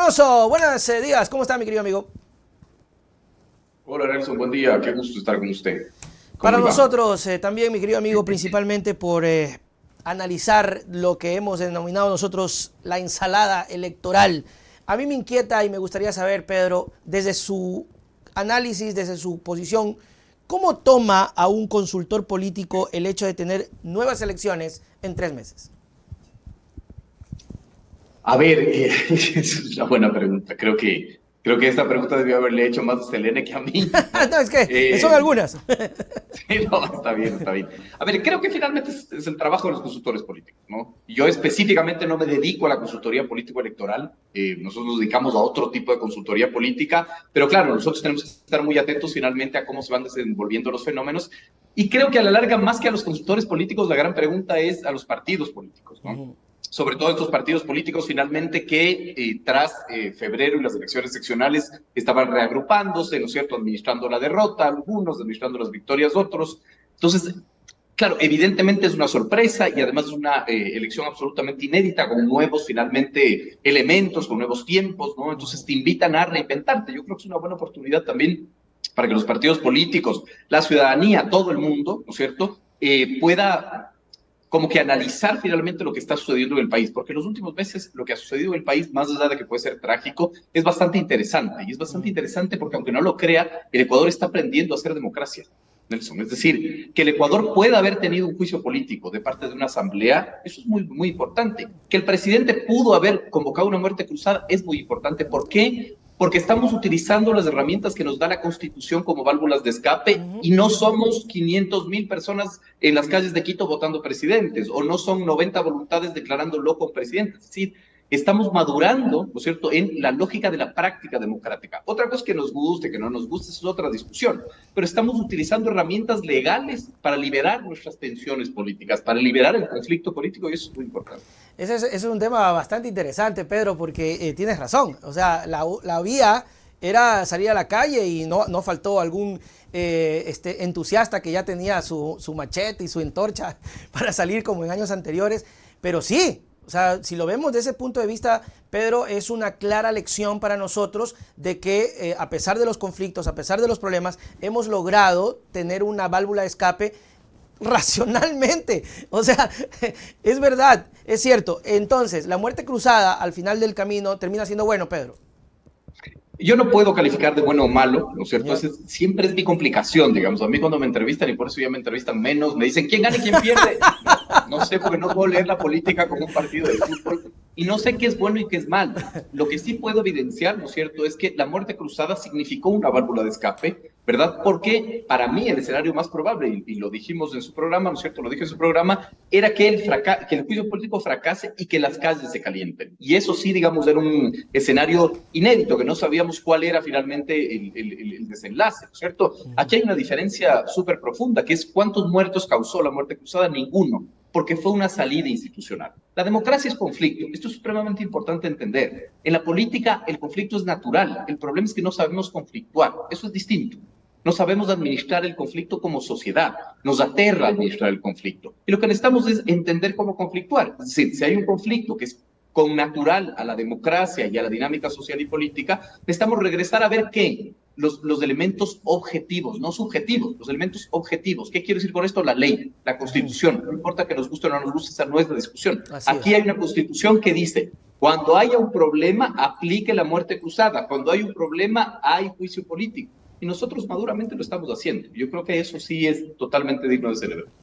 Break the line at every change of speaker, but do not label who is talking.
Alonso, buenos días. ¿Cómo está, mi querido amigo?
Hola Nelson, buen día, qué gusto estar con usted. ¿Cómo
Para
le va?
nosotros, también, mi querido amigo, principalmente por analizar lo que hemos denominado nosotros la ensalada electoral. A mí me inquieta y me gustaría saber, Pedro, desde su análisis, desde su posición, ¿cómo toma a un consultor político el hecho de tener nuevas elecciones en 3 meses?
A ver, es una buena pregunta. Creo que esta pregunta debió haberle hecho más a Selene que a mí, ¿no?
No, es que son
Eh,
algunas.
sí, no, está bien, está bien. A ver, creo que finalmente es el trabajo de los consultores políticos, ¿no? Yo específicamente no me dedico a la consultoría político-electoral, nosotros nos dedicamos a otro tipo de consultoría política, pero claro, nosotros tenemos que estar muy atentos finalmente a cómo se van desenvolviendo los fenómenos. Y creo que a la larga, más que a los consultores políticos, la gran pregunta es a los partidos políticos, ¿no? Sobre todo estos partidos políticos finalmente que tras febrero y las elecciones seccionales estaban reagrupándose, ¿no es cierto?, administrando la derrota, algunos administrando las victorias, otros. Entonces, claro, evidentemente es una sorpresa y además es una elección absolutamente inédita, con nuevos finalmente elementos, con nuevos tiempos, ¿no? Entonces te invitan a reinventarte. Yo creo que es una buena oportunidad también para que los partidos políticos, la ciudadanía, todo el mundo, ¿no es cierto?, pueda como que analizar finalmente lo que está sucediendo en el país, porque en los últimos meses lo que ha sucedido en el país, más allá de que puede ser trágico, es bastante interesante. Y es bastante interesante porque, aunque no lo crea, el Ecuador está aprendiendo a hacer democracia, Nelson. Es decir, que el Ecuador pueda haber tenido un juicio político de parte de una asamblea, eso es muy, muy importante. Que el presidente pudo haber convocado una muerte cruzada es muy importante. ¿Por qué? Porque estamos utilizando las herramientas que nos da la Constitución como válvulas de escape y no somos 500,000 personas en las calles de Quito votando presidentes o no son 90 voluntades declarando loco presidente. Es decir, estamos madurando, ¿no es cierto?, en la lógica de la práctica democrática. Otra cosa es que nos guste, que no nos guste, es otra discusión, pero estamos utilizando herramientas legales para liberar nuestras tensiones políticas, para liberar el conflicto político y eso es muy importante.
Ese es un tema bastante interesante, Pedro, porque tienes razón. O sea, la vía era salir a la calle y no faltó algún entusiasta que ya tenía su machete y su antorcha para salir como en años anteriores. Pero sí, o sea, si lo vemos desde ese punto de vista, Pedro, es una clara lección para nosotros de que a pesar de los conflictos, a pesar de los problemas, hemos logrado tener una válvula de escape racionalmente. O sea, es verdad, es cierto. Entonces, la muerte cruzada al final del camino termina siendo bueno, Pedro.
Yo no puedo calificar de bueno o malo, ¿no es cierto?
Ya.
Siempre es mi complicación, digamos. A mí cuando me entrevistan, y por eso ya me entrevistan menos, me dicen, ¿quién gana y quién pierde? No sé, porque no puedo leer la política como un partido de fútbol y no sé qué es bueno y qué es malo. Lo que sí puedo evidenciar, ¿no es cierto?, es que la muerte cruzada significó una válvula de escape, ¿verdad? Porque para mí el escenario más probable, y lo dijimos en su programa, ¿no es cierto?, lo dije en su programa, era que que el juicio político fracase y que las calles se calienten. Y eso sí, digamos, era un escenario inédito, que no sabíamos cuál era finalmente el desenlace, ¿no es cierto? Aquí hay una diferencia súper profunda, que es cuántos muertos causó la muerte cruzada. Ninguno, porque fue una salida institucional. La democracia es conflicto. Esto es supremamente importante entender. En la política el conflicto es natural. El problema es que no sabemos conflictuar. Eso es distinto. No sabemos administrar el conflicto como sociedad. Nos aterra administrar el conflicto. Y lo que necesitamos es entender cómo conflictuar. Es decir, si hay un conflicto que es connatural a la democracia y a la dinámica social y política, necesitamos regresar a ver qué, los elementos objetivos, no subjetivos, los elementos objetivos. ¿Qué quiero decir con esto? La ley, la constitución. No importa que nos guste o no nos guste, esa no es la discusión.
Así
Aquí
es.
hay una constitución que dice, cuando haya un problema, aplique la muerte cruzada. Cuando hay un problema, hay juicio político. Y nosotros maduramente lo estamos haciendo. Yo creo que eso sí es totalmente digno de celebrar.